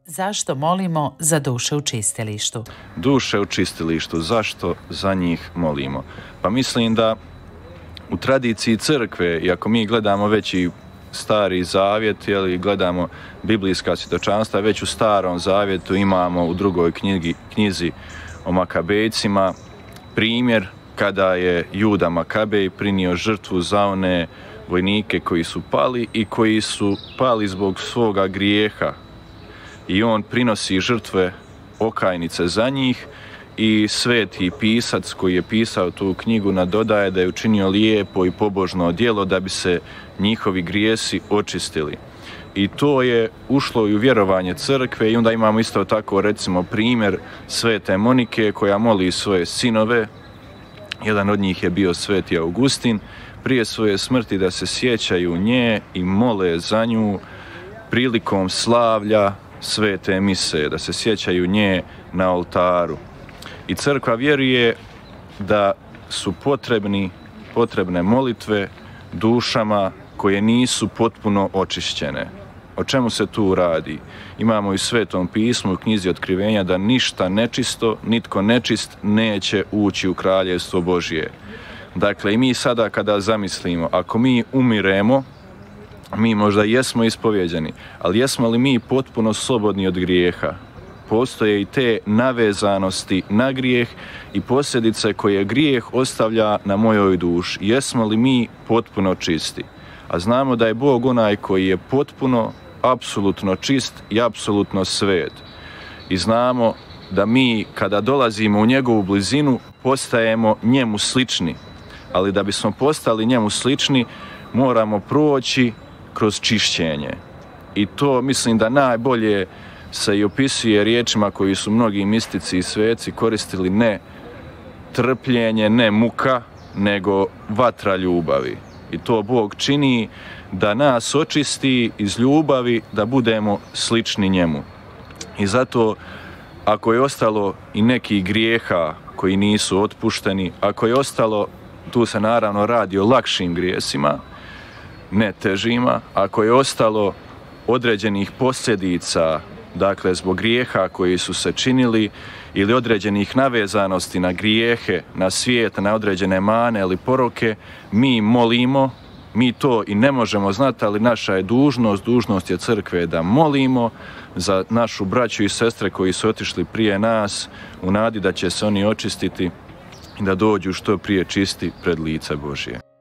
Zašto molimo za duše u čistilištu? Duše u čistilištu, zašto za njih molimo? Pa mislim da u tradiciji crkve, i ako mi gledamo već i Stari zavjet, gledamo biblijska svjedočanstva, već u Starom zavjetu imamo u drugoj knjizi o Makabejcima primjer kada je Juda Makabej prinio žrtvu za one vojnike koji su pali i koji su pali zbog svoga grijeha. I on prinosi žrtve okajnice za njih i sveti pisac koji je pisao tu knjigu nadodaje da je učinio lijepo i pobožno djelo da bi se njihovi grijesi očistili. I to je ušlo i u vjerovanje crkve i onda imamo isto tako recimo primjer svete Monike koja moli svoje sinove. Jedan od njih je bio sveti Augustin, prije svoje smrti da se sjećaju nje i mole za nju prilikom slavlja svete mise, da se sjećaju nje na oltaru. I crkva vjeruje da su potrebne molitve dušama koje nisu potpuno očišćene. O čemu se tu radi? Imamo i u Svetom pismu u knjizi Otkrivenja da ništa nečisto, nitko nečist neće ući u kraljevstvo Božje. Dakle, i mi sada kada zamislimo, ako mi umiremo, mi možda jesmo ispovjeđeni, ali jesmo li mi potpuno slobodni od grijeha? Postoje i te navezanosti na grijeh i posljedice koje grijeh ostavlja na mojoj duši. Jesmo li mi potpuno čisti? A znamo da je Bog onaj koji je potpuno, apsolutno čist i apsolutno svet. I znamo da mi kada dolazimo u njegovu blizinu postajemo njemu slični. Ali da bismo postali njemu slični moramo proći kroz čišćenje. I to mislim da najbolje se i opisuje riječima koji su mnogi mistici i sveci koristili, ne trpljenje, ne muka, nego vatra ljubavi. I to Bog čini da nas očisti iz ljubavi, da budemo slični njemu. I zato ako je ostalo i nekih grijeha koji nisu otpušteni, ako je ostalo, tu se naravno radi o lakšim grijesima, ne težima, ako je ostalo određenih posljedica, dakle zbog grijeha koji su se činili ili određenih navezanosti na grijehe, na svijet, na određene mane ili poroke, mi molimo, mi to i ne možemo znati, ali naša je dužnost je crkve da molimo za našu braću i sestre koji su otišli prije nas u nadi da će se oni očistiti i da dođu što prije čisti pred lice Božje.